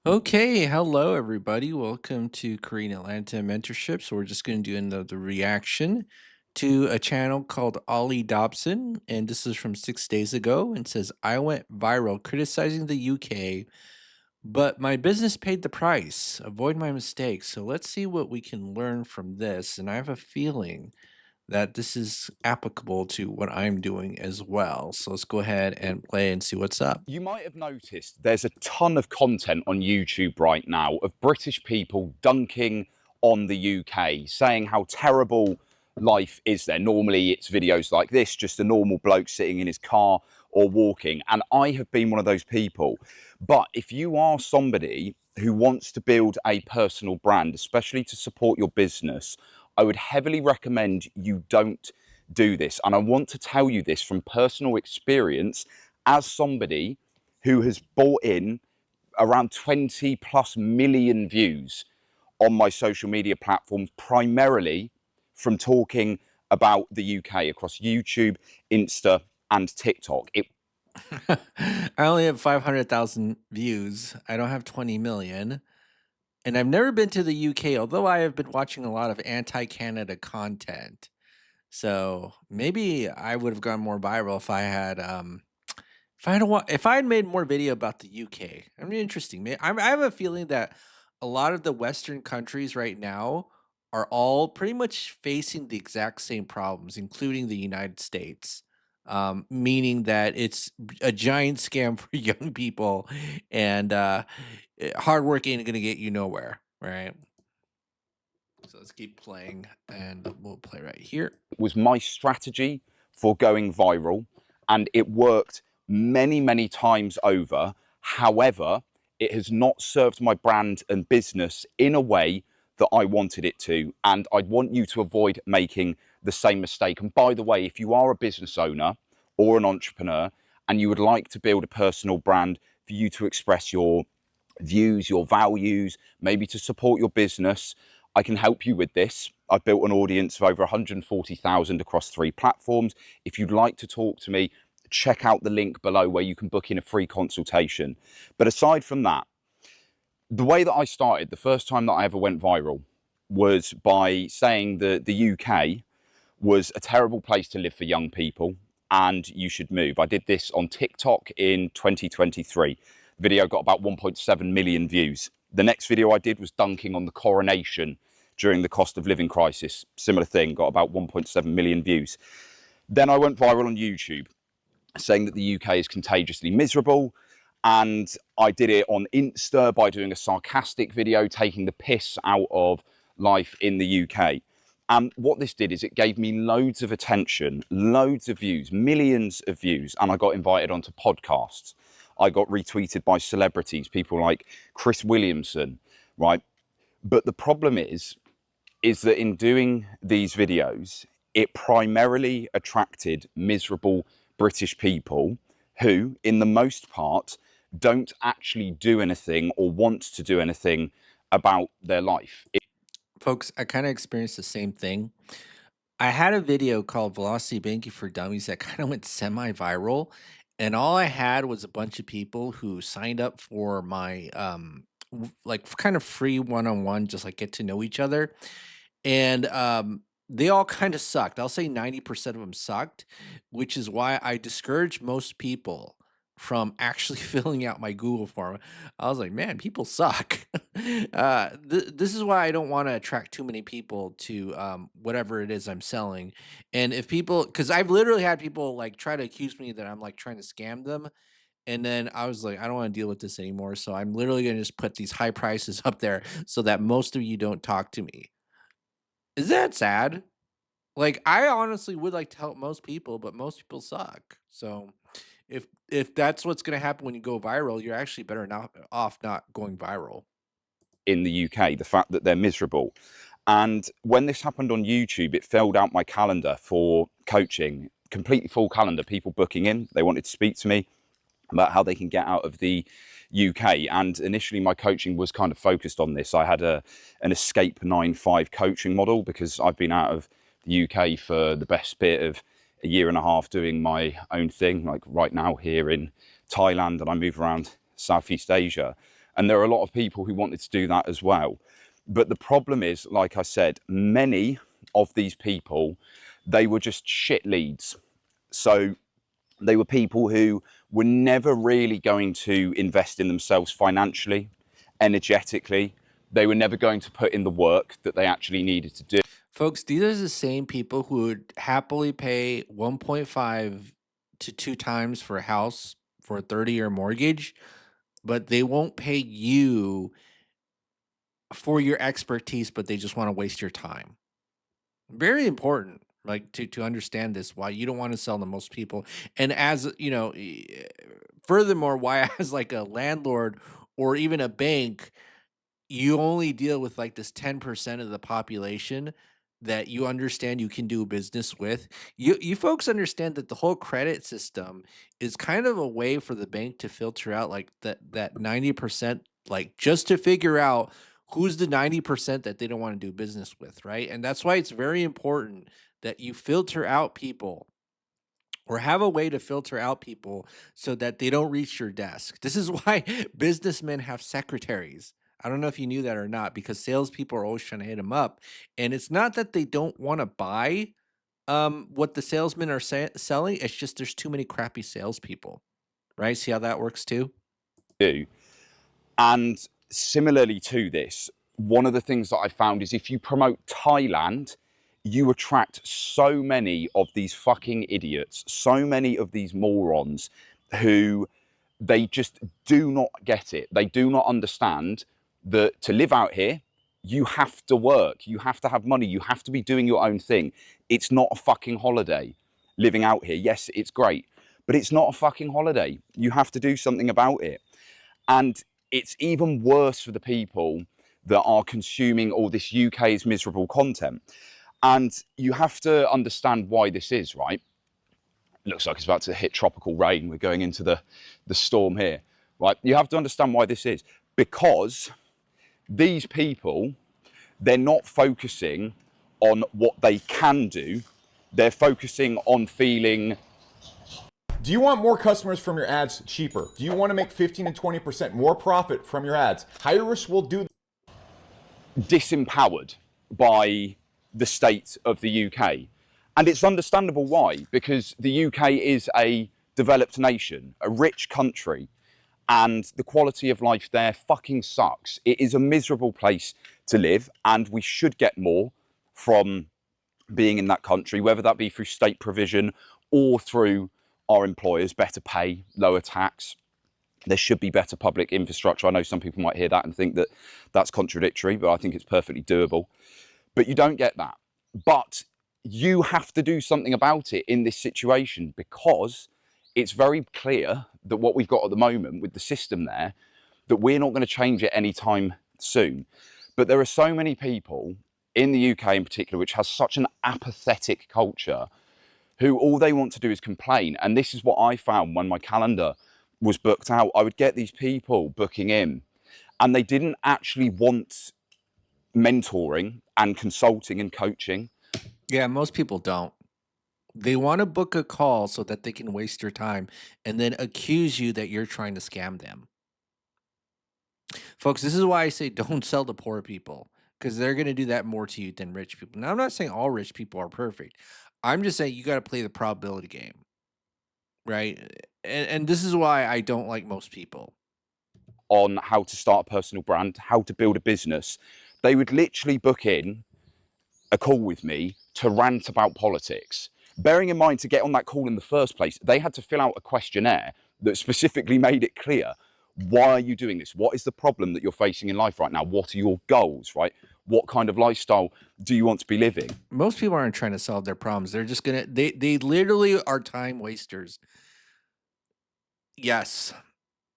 Okay, hello everybody. Welcome to Korean Atlanta Mentorship. So we're just going to do another reaction to a channel called Olly Dobson, and this is from 6 days ago. And says, "I went viral criticizing the UK, but my business paid the price. Avoid my mistakes." So let's see what we can learn from this. And I have a feeling that this is applicable to what I'm doing as well. So let's go ahead and play and see what's up. You might have noticed there's a ton of content on YouTube right now of British people dunking on the UK, saying how terrible life is there. Normally, it's videos like this, just a normal bloke sitting in his car or walking. And I have been one of those people. But if you are somebody who wants to build a personal brand, especially to support your business, I would heavily recommend you don't do this. And I want to tell you this from personal experience as somebody who has brought in around 20 plus million views on my social media platforms, primarily from talking about the UK across YouTube, Insta, and TikTok. I only have 500,000 views. I don't have 20 million. And I've never been to the UK, although I have been watching a lot of anti-Canada content. So maybe I would have gone more viral if I had made more video about the UK. I mean, interesting. I have a feeling that a lot of the Western countries right now are all pretty much facing the exact same problems, including the United States. Meaning that it's a giant scam for young people, and hard work ain't gonna get you nowhere, right? So let's keep playing, and we'll play right here. Was my strategy for going viral, and it worked many, many times over. However, it has not served my brand and business in a way that I wanted it to, and I'd want you to avoid making the same mistake. And by the way, if you are a business owner or an entrepreneur and you would like to build a personal brand for you to express your views, your values, maybe to support your business, I can help you with this. I've built an audience of over 140,000 across 3 platforms. If you'd like to talk to me, check out the link below where you can book in a free consultation. But aside from that, the way that I started, the first time that I ever went viral was by saying that the UK was a terrible place to live for young people and you should move. I did this on TikTok in 2023. The video got about 1.7 million views. The next video I did was dunking on the coronation during the cost of living crisis. Similar thing, got about 1.7 million views. Then I went viral on YouTube saying that the UK is contagiously miserable. And I did it on Insta by doing a sarcastic video, taking the piss out of life in the UK. And what this did is it gave me loads of attention, loads of views, millions of views, and I got invited onto podcasts. I got retweeted by celebrities, people like Chris Williamson, right? But the problem is that in doing these videos, it primarily attracted miserable British people who, in the most part, don't actually do anything or want to do anything about their life. Folks, I kind of experienced the same thing. I had a video called Velocity Banking for Dummies that kind of went semi-viral, and all I had was a bunch of people who signed up for my like kind of free one-on-one, just like get to know each other. And they all kind of sucked. I'll say 90% of them sucked, which is why I discourage most people from actually filling out my Google form. I was like, man, people suck. This is why I don't want to attract too many people to whatever it is I'm selling. And if people, because I've literally had people like try to accuse me that I'm like trying to scam them. And then I was like, I don't want to deal with this anymore. So I'm literally going to just put these high prices up there so that most of you don't talk to me. Is that sad? Like, I honestly would like to help most people, but most people suck. So if that's what's gonna happen when you go viral, you're actually better not off not going viral. In the UK, the fact that they're miserable. And when this happened on YouTube, it filled out my calendar for coaching, completely full calendar, people booking in. They wanted to speak to me about how they can get out of the UK. And initially, my coaching was kind of focused on this. I had an Escape 9-5 coaching model because I've been out of the UK for the best bit of a year and a half doing my own thing, like right now here in Thailand, and I move around Southeast Asia. And there are a lot of people who wanted to do that as well. But the problem is, like I said, many of these people, they were just shit leads. So they were people who were never really going to invest in themselves financially, energetically. They were never going to put in the work that they actually needed to do. Folks, these are the same people who would happily pay 1.5 to 2 times for a house for a 30-year mortgage, but they won't pay you for your expertise, but they just wanna waste your time. Very important, like, to understand this, why you don't wanna sell to most people, and as, furthermore, why as, like, a landlord or even a bank, you only deal with like this 10% of the population that you understand you can do business with. You folks understand that the whole credit system is kind of a way for the bank to filter out like that 90%, like just to figure out who's the 90% that they don't want to do business with, right? And that's why it's very important that you filter out people or have a way to filter out people so that they don't reach your desk. This is why businessmen have secretaries. I don't know if you knew that or not, because salespeople are always trying to hit them up. And it's not that they don't want to buy what the salesmen are selling. It's just there's too many crappy salespeople, right? See how that works too? And similarly to this, one of the things that I found is if you promote Thailand, you attract so many of these fucking idiots, so many of these morons who they just do not get it. They do not understand that to live out here, you have to work, you have to have money, you have to be doing your own thing. It's not a fucking holiday living out here. Yes, it's great, but it's not a fucking holiday. You have to do something about it. And it's even worse for the people that are consuming all this UK's miserable content. And you have to understand why this is, right? It looks like it's about to hit tropical rain. We're going into the storm here, right? You have to understand why this is. Because these people, they're not focusing on what they can do. They're focusing on feeling. Do you want more customers from your ads cheaper? Do you want to make 15 to 20% more profit from your ads? Hirist will do. Disempowered by the state of the UK. And it's understandable why, because the UK is a developed nation, a rich country, and the quality of life there fucking sucks. It is a miserable place to live, and we should get more from being in that country, whether that be through state provision or through our employers, better pay, lower tax. There should be better public infrastructure. I know some people might hear that and think that that's contradictory, but I think it's perfectly doable. But you don't get that. But you have to do something about it in this situation, because it's very clear that what we've got at the moment with the system there, that we're not going to change it anytime soon. But there are so many people in the UK in particular, which has such an apathetic culture, who all they want to do is complain. And this is what I found when my calendar was booked out. I would get these people booking in, and they didn't actually want mentoring and consulting and coaching. Yeah, most people don't. They want to book a call so that they can waste your time and then accuse you that you're trying to scam them. Folks, this is why I say don't sell to poor people, because they're going to do that more to you than rich people. Now, I'm not saying all rich people are perfect. I'm just saying you got to play the probability game, right? And this is why I don't like most people. On how to start a personal brand, how to build a business. They would literally book in a call with me to rant about politics. Bearing in mind, to get on that call in the first place, they had to fill out a questionnaire that specifically made it clear, why are you doing this? What is the problem that you're facing in life right now? What are your goals, right? What kind of lifestyle do you want to be living? Most people aren't trying to solve their problems. They're just gonna they literally are time wasters. Yes,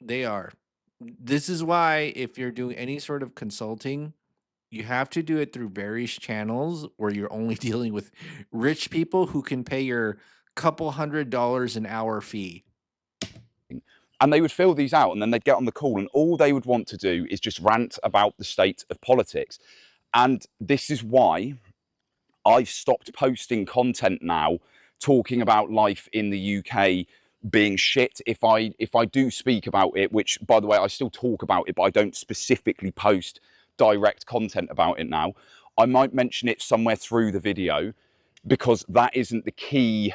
they are. This is why if you're doing any sort of consulting, you have to do it through various channels where you're only dealing with rich people who can pay your couple $100 an hour fee. And they would fill these out, and then they'd get on the call, and all they would want to do is just rant about the state of politics. And this is why I've stopped posting content now talking about life in the UK being shit. If I do speak about it, which by the way I still talk about it, but I don't specifically post direct content about it now, I might mention it somewhere through the video, because that isn't the key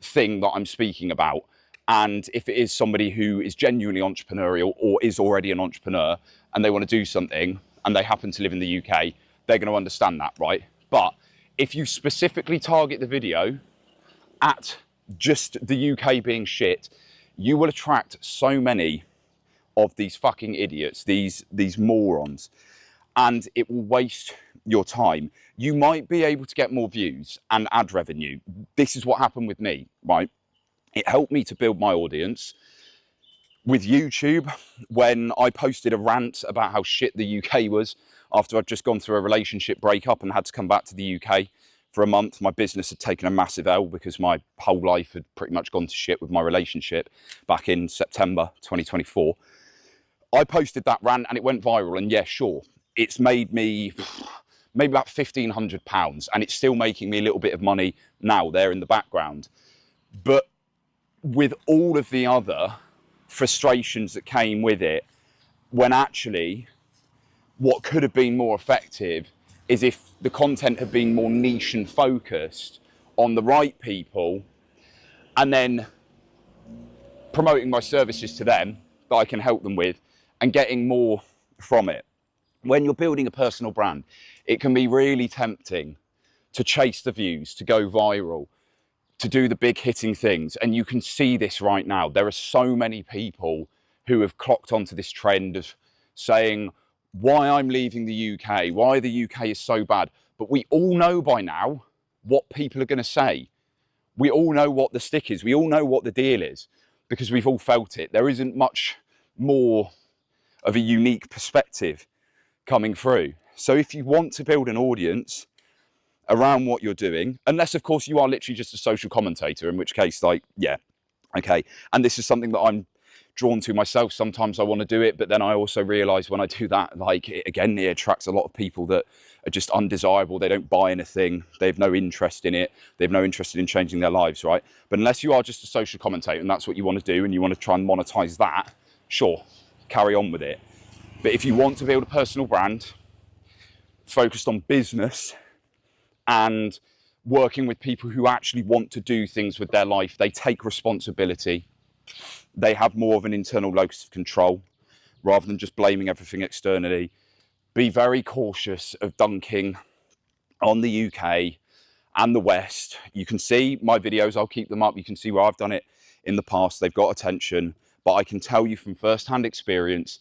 thing that I'm speaking about. And if it is somebody who is genuinely entrepreneurial or is already an entrepreneur and they want to do something and they happen to live in the UK, they're going to understand that, right? But if you specifically target the video at just the UK being shit, you will attract so many of these fucking idiots, these morons, and it will waste your time. You might be able to get more views and ad revenue. This is what happened with me, right? It helped me to build my audience. With YouTube, when I posted a rant about how shit the UK was after I'd just gone through a relationship breakup and had to come back to the UK for a month, my business had taken a massive L because my whole life had pretty much gone to shit with my relationship back in September 2024. I posted that rant and it went viral, and yeah, sure, it's made me maybe about £1,500, and it's still making me a little bit of money now there in the background. But with all of the other frustrations that came with it, when actually what could have been more effective is if the content had been more niche and focused on the right people, and then promoting my services to them that I can help them with and getting more from it. When you're building a personal brand, it can be really tempting to chase the views, to go viral, to do the big hitting things. And you can see this right now. There are so many people who have clocked onto this trend of saying why I'm leaving the UK, why the UK is so bad. But we all know by now what people are going to say. We all know what the stick is. We all know what the deal is, because we've all felt it. There isn't much more of a unique perspective coming through. So if you want to build an audience around what you're doing, unless of course you are literally just a social commentator, in which case, like, yeah, okay. And this is something that I'm drawn to myself. Sometimes I want to do it, but then I also realize when I do that, like, it attracts a lot of people that are just undesirable. They don't buy anything. They have no interest in it. They have no interest in changing their lives, right? But unless you are just a social commentator and that's what you want to do and you want to try and monetize that, sure, carry on with it. But if you want to build a personal brand focused on business and working with people who actually want to do things with their life, they take responsibility, they have more of an internal locus of control rather than just blaming everything externally, be very cautious of dunking on the UK and the West. You can see my videos, I'll keep them up. You can see where I've done it in the past. They've got attention, but I can tell you from first-hand experience,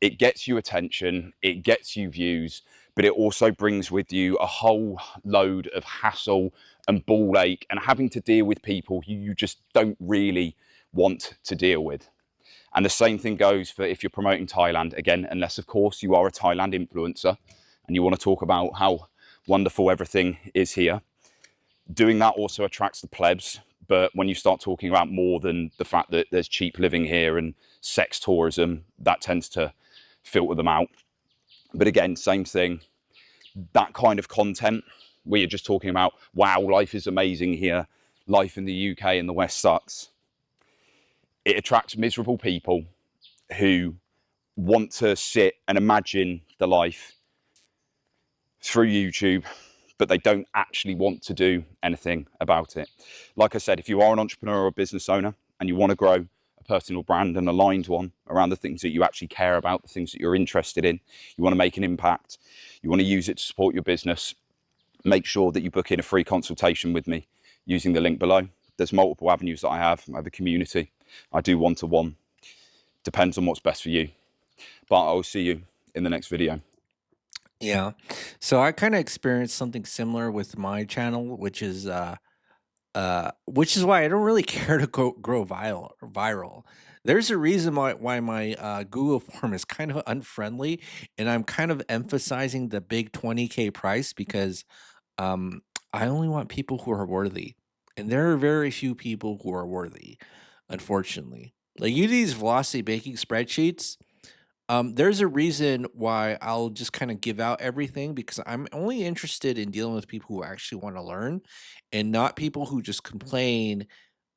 it gets you attention, it gets you views, but it also brings with you a whole load of hassle and ball ache and having to deal with people who you just don't really want to deal with. And the same thing goes for if you're promoting Thailand, again, unless of course you are a Thailand influencer and you want to talk about how wonderful everything is here. Doing that also attracts the plebs. But when you start talking about more than the fact that there's cheap living here and sex tourism, that tends to filter them out. But again, same thing, that kind of content where you're just talking about, wow, life is amazing here, life in the UK and the West sucks. It attracts miserable people who want to sit and imagine the life through YouTube, but they don't actually want to do anything about it. Like I said, if you are an entrepreneur or business owner and you want to grow a personal brand, an aligned one around the things that you actually care about, the things that you're interested in, you want to make an impact, you want to use it to support your business, make sure that you book in a free consultation with me using the link below. There's multiple avenues that I have. I have a community. I do one-to-one. Depends on what's best for you. But I'll see you in the next video. Yeah. So I kind of experienced something similar with my channel, which is why I don't really care to grow viral. There's a reason why my Google form is kind of unfriendly, and I'm kind of emphasizing the big 20K price because um, I only want people who are worthy, and there are very few people who are worthy, unfortunately. Like you do these velocity baking spreadsheets. There's a reason why I'll just kind of give out everything because I'm only interested in dealing with people who actually want to learn and not people who just complain.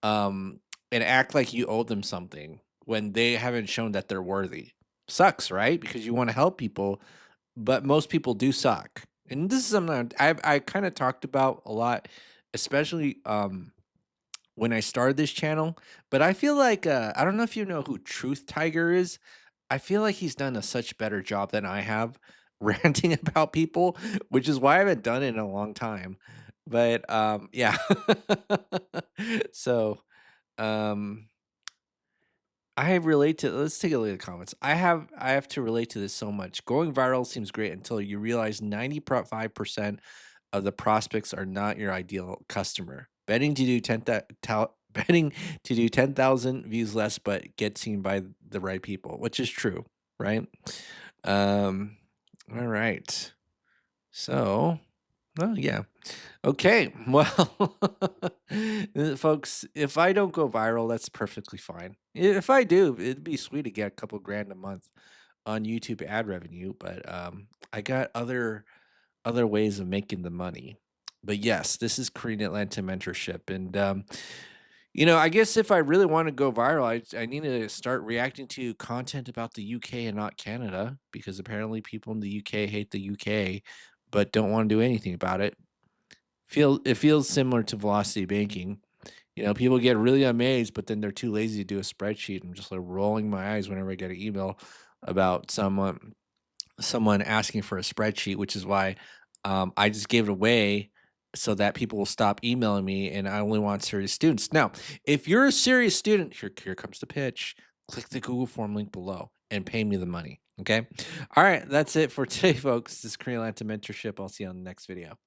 Um, and act like you owe them something when they haven't shown that they're worthy. Sucks, right? Because you want to help people, but most people do suck. And this is something I kind of talked about a lot, especially when I started this channel. But I feel like I don't know if you know who Truth Tiger is. I feel like he's done a such better job than I have ranting about people, which is why I haven't done it in a long time. But yeah. So um I relate to let's take a look at the comments. I have to relate to this so much. Going viral seems great until you realize 95% of the prospects are not your ideal customer. Betting to do 10,000 views less but get seen by the right people, which is true, right? Um all right. So, oh yeah. Okay, well, folks, if I don't go viral, that's perfectly fine. If I do, it'd be sweet to get a couple grand a month on YouTube ad revenue, but I got other ways of making the money. But yes, this is Korean Atlanta mentorship, and I guess if I really want to go viral, I need to start reacting to content about the UK and not Canada because apparently people in the UK hate the UK, but don't want to do anything about it. Feels similar to velocity banking. People get really amazed, but then they're too lazy to do a spreadsheet. I'm just like rolling my eyes whenever I get an email about someone asking for a spreadsheet, which is why I just gave it away so that people will stop emailing me, and I only want serious students. Now, if you're a serious student, here comes the pitch. Click the Google form link below and pay me the money. Okay. All right. That's it for today, folks. This is Korean Atlanta Mentorship. I'll see you on the next video.